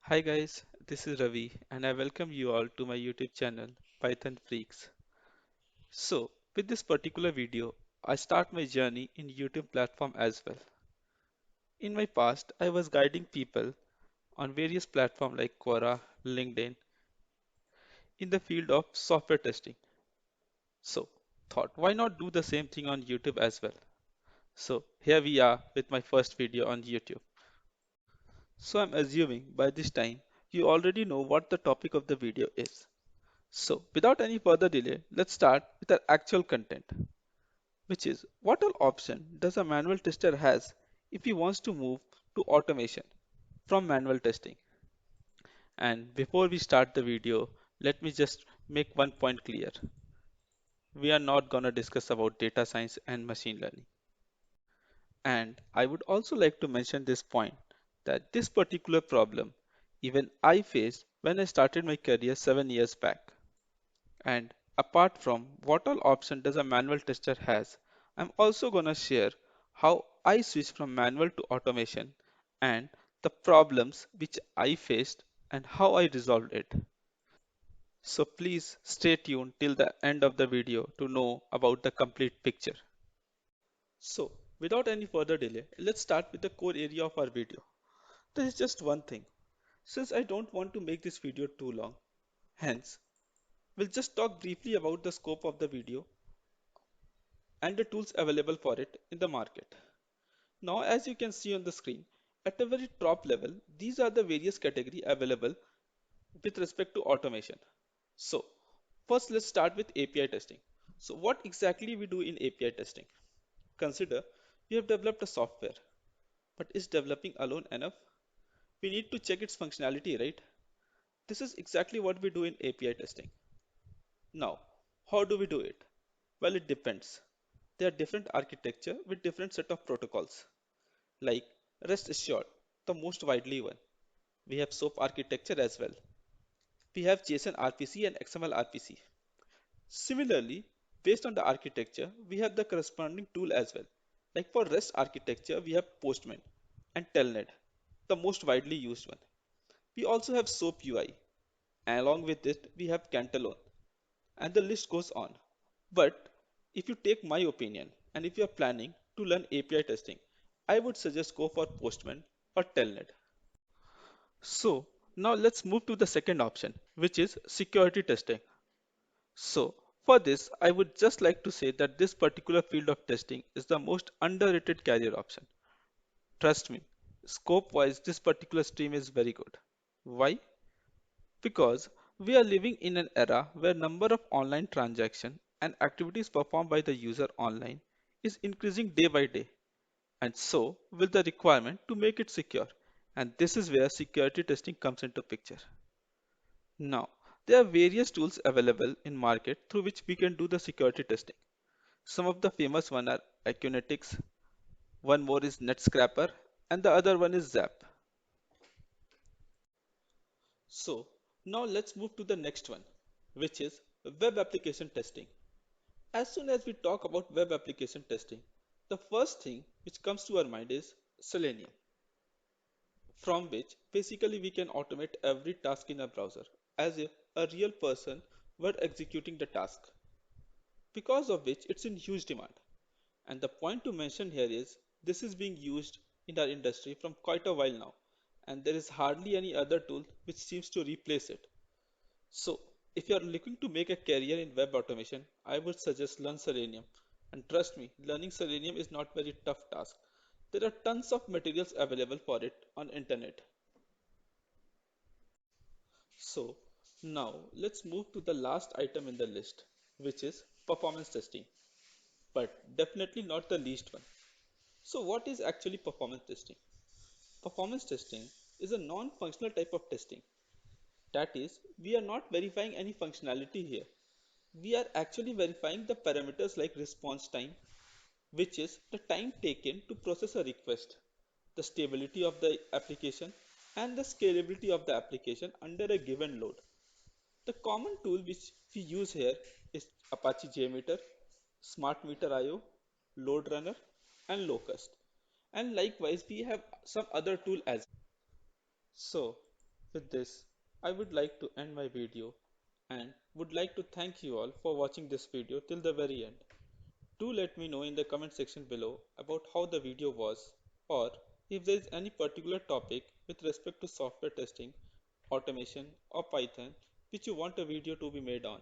Hi guys, this is Ravi and I welcome you all to my YouTube channel Python Freaks. So, with this particular video, I start my journey in YouTube platform as well. In my past, I was guiding people on various platforms like Quora, LinkedIn in the field of software testing. So, thought why not do the same thing on YouTube as well? So, here we are with my first video on YouTube. So, I'm assuming by this time you already know what the topic of the video is. So, without any further delay, let's start with our actual content, which is what all option does a manual tester has if he wants to move to automation from manual testing. And before we start the video, let me just make one point clear. We are not gonna discuss about data science and machine learning. And I would also like to mention this point that this particular problem even I faced when I started my career 7 years back. And apart from what all option does a manual tester has, I'm also gonna share how I switched from manual to automation and the problems which I faced and how I resolved it. So please stay tuned till the end of the video to know about the complete picture. So without any further delay, let's start with the core area of our video. There is just one thing. Since I don't want to make this video too long, hence we'll just talk briefly about the scope of the video and the tools available for it in the market. Now, as you can see on the screen, at a very top level, these are the various categories available with respect to automation. So, first let's start with API testing. So, what exactly we do in API testing? Consider we have developed a software, but is developing alone enough? We need to check its functionality, right? This is exactly what we do in API testing. Now, how do we do it? Well, it depends. There are different architecture with different set of protocols. Like rest assured, the most widely one. We have SOAP architecture as well. We have JSON RPC and XML RPC. Similarly, based on the architecture, we have the corresponding tool as well. Like for REST architecture, we have Postman and Telnet, the most widely used one. We also have SOAP UI, and along with it, we have Cantalone, and the list goes on. But if you take my opinion, and if you are planning to learn API testing, I would suggest go for Postman or Telnet. So now let's move to the second option, which is security testing. So for this, I would just like to say that this particular field of testing is the most underrated career option. Trust me, scope wise, this particular stream is very good. Why? Because we are living in an era where number of online transaction and activities performed by the user online is increasing day by day, and so will the requirement to make it secure. And this is where security testing comes into picture. Now, there are various tools available in market through which we can do the security testing. Some of the famous one are Acunetics, one more is Netscraper, and the other one is Zap. So now let's move to the next one, which is web application testing. As soon as we talk about web application testing, the first thing which comes to our mind is Selenium, from which basically we can automate every task in a browser as if a real person were executing the task, because of which it's in huge demand. And the point to mention here is this is being used in our industry from quite a while now, and there is hardly any other tool which seems to replace it. So, if you are looking to make a career in web automation, I would suggest learn Selenium. And trust me, learning Selenium is not very tough task. There are tons of materials available for it on internet. So, now let's move to the last item in the list, which is performance testing, but definitely not the least one. So, what is actually performance testing? Performance testing is a non-functional type of testing. That is, we are not verifying any functionality here. We are actually verifying the parameters like response time, which is the time taken to process a request, the stability of the application, and the scalability of the application under a given load. The common tool which we use here is Apache JMeter, Smart Meter IO, Load Runner, and Locust. And likewise, we have some other tool as well. So With this, I would like to end my video and would like to thank you all for watching this video till the very end. Do let me know in the comment section below about how the video was, or if there is any particular topic with respect to software testing, automation or Python which you want a video to be made on.